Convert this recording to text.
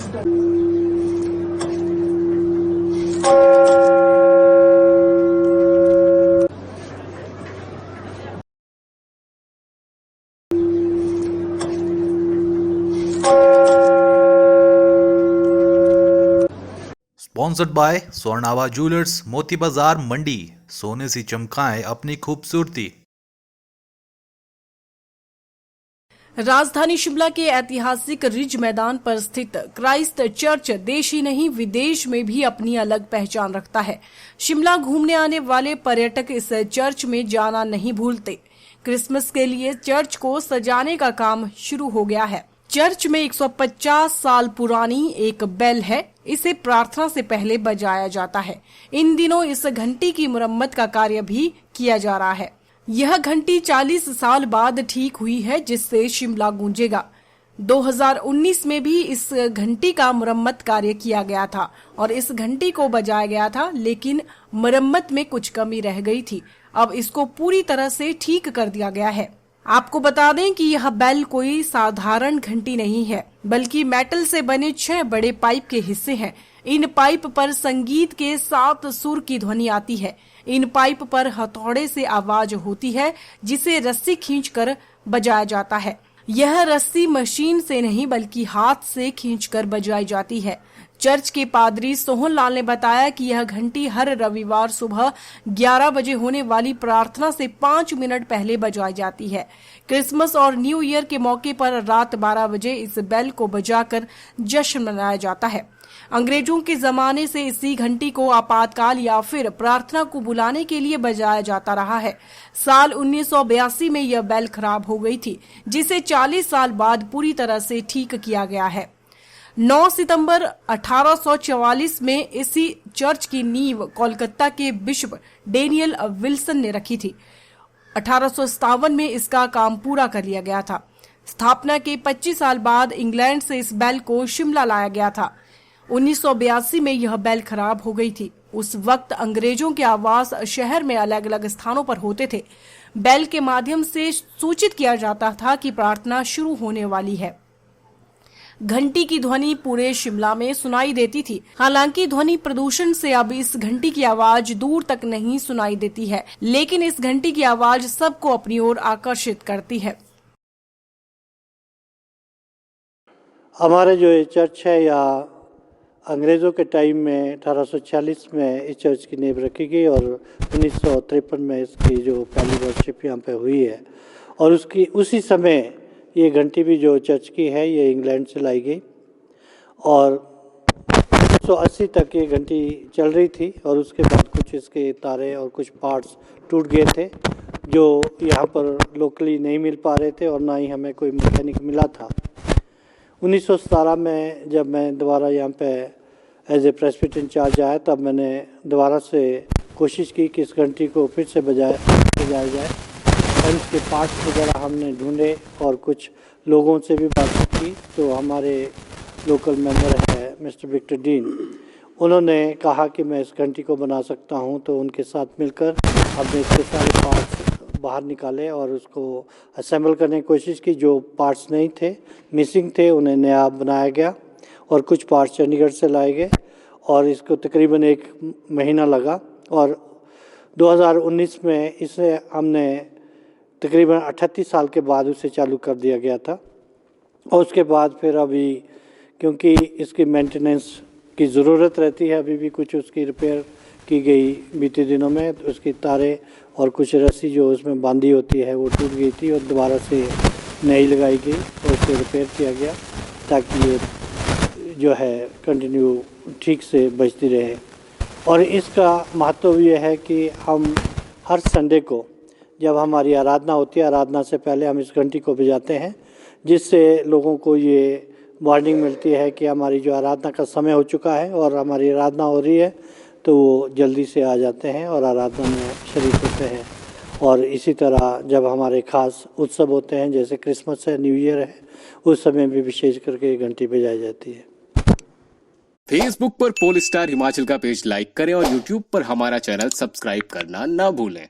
Sponsored by स्वर्णावा jewellers, मोती बाजार, मंडी। सोने से चमकाएं अपनी खूबसूरती। राजधानी शिमला के ऐतिहासिक रिज मैदान पर स्थित क्राइस्ट चर्च देश ही नहीं विदेश में भी अपनी अलग पहचान रखता है। शिमला घूमने आने वाले पर्यटक इस चर्च में जाना नहीं भूलते। क्रिसमस के लिए चर्च को सजाने का काम शुरू हो गया है। चर्च में 150 साल पुरानी एक बेल है। इसे प्रार्थना से पहले बजाया जाता है। इन दिनों इस घंटी की मुरम्मत का कार्य भी किया जा रहा है। यह घंटी 40 साल बाद ठीक हुई है, जिससे शिमला गूंजेगा। 2019 में भी इस घंटी का मुरम्मत कार्य किया गया था और इस घंटी को बजाया गया था, लेकिन मुरम्मत में कुछ कमी रह गई थी। अब इसको पूरी तरह से ठीक कर दिया गया है। आपको बता दें कि यह बेल कोई साधारण घंटी नहीं है, बल्कि मेटल से बने 6 बड़े पाइप के हिस्से हैं। इन पाइप पर संगीत के 7 सुर की ध्वनि आती है। इन पाइप पर हथौड़े से आवाज होती है, जिसे रस्सी खींचकर बजाया जाता है। यह रस्सी मशीन से नहीं बल्कि हाथ से खींचकर बजाई जाती है। चर्च के पादरी सोहन लाल ने बताया कि यह घंटी हर रविवार सुबह 11 बजे होने वाली प्रार्थना से 5 मिनट पहले बजाई जाती है। क्रिसमस और न्यू ईयर के मौके पर रात 12 बजे इस बेल को बजाकर जश्न मनाया जाता है। अंग्रेजों के जमाने से इसी घंटी को आपातकाल या फिर प्रार्थना को बुलाने के लिए बजाया जाता रहा है। साल 1982 में यह बेल खराब हो गई थी, जिसे 40 साल बाद पूरी तरह से ठीक किया गया है। 9 सितंबर 1844 में इसी चर्च की नींव कोलकाता के बिशप डेनियल विल्सन ने रखी थी। 1857 में इसका काम पूरा कर लिया गया था। स्थापना के 25 साल बाद इंग्लैंड से इस बेल को शिमला लाया गया था। 1982 में यह बेल खराब हो गई थी। उस वक्त अंग्रेजों के आवास शहर में अलग अलग स्थानों पर होते थे। बेल के माध्यम से सूचित किया जाता था कि प्रार्थना शुरू होने वाली है। घंटी की ध्वनि पूरे शिमला में सुनाई देती थी। हालांकि ध्वनि प्रदूषण से अब इस घंटी की आवाज दूर तक नहीं सुनाई देती है, लेकिन इस घंटी की आवाज सबको अपनी ओर आकर्षित करती है। हमारे जो ये चर्च है, या अंग्रेज़ों के टाइम में 1846 में इस चर्च की नींव रखी गई और 1953 में इसकी जो पहली वर्शिप यहाँ पे हुई है, और उसी समय ये घंटी भी जो चर्च की है ये इंग्लैंड से लाई गई और 1980 तक ये घंटी चल रही थी। और उसके बाद कुछ इसके तारे और कुछ पार्ट्स टूट गए थे, जो यहाँ पर लोकली नहीं मिल पा रहे थे और ना ही हमें कोई मैकेनिक मिला था। 1917 में जब मैं दोबारा यहाँ पे एज ए प्रेस्बिटर इंचार्ज आया, तब मैंने दोबारा से कोशिश की कि इस घंटी को फिर से बजाया जाए। और इसके पार्ट्स वगैरह हमने ढूंढे और कुछ लोगों से भी बातचीत की। तो हमारे लोकल मेंबर है मिस्टर विक्टर डीन, उन्होंने कहा कि मैं इस घंटी को बना सकता हूं। तो उनके साथ मिलकर हमने इसके सारे पार्ट्स बाहर निकाले और उसको असेंबल करने की कोशिश की। जो पार्ट्स नहीं थे, मिसिंग थे, उन्हें नया बनाया गया और कुछ पार्ट्स चंडीगढ़ से लाए गए और इसको तकरीबन 1 महीना लगा। और 2019 में इसे हमने तकरीबन 38 साल के बाद उसे चालू कर दिया गया था। और उसके बाद फिर अभी क्योंकि इसकी मेंटेनेंस की ज़रूरत रहती है, अभी भी कुछ उसकी रिपेयर की गई बीते दिनों में। तो उसकी तारें और कुछ रस्सी जो उसमें बांधी होती है वो टूट गई थी और दोबारा से नई लगाई गई और उसे रिपेयर किया गया ताकि ये जो है कंटिन्यू ठीक से बजती रहे। और इसका महत्व ये है कि हम हर संडे को जब हमारी आराधना होती है, आराधना से पहले हम इस घंटी को बजाते हैं, जिससे लोगों को ये वार्निंग मिलती है कि हमारी जो आराधना का समय हो चुका है और हमारी आराधना हो रही है, तो वो जल्दी से आ जाते हैं और आराधना में शरीक होते हैं। और इसी तरह जब हमारे ख़ास उत्सव होते हैं, जैसे क्रिसमस है, न्यू ईयर है, उस समय भी विशेष करके घंटी बजाई जाती है। फेसबुक पर पोल स्टार हिमाचल का पेज लाइक करें और यूट्यूब पर हमारा चैनल सब्सक्राइब करना ना भूलें।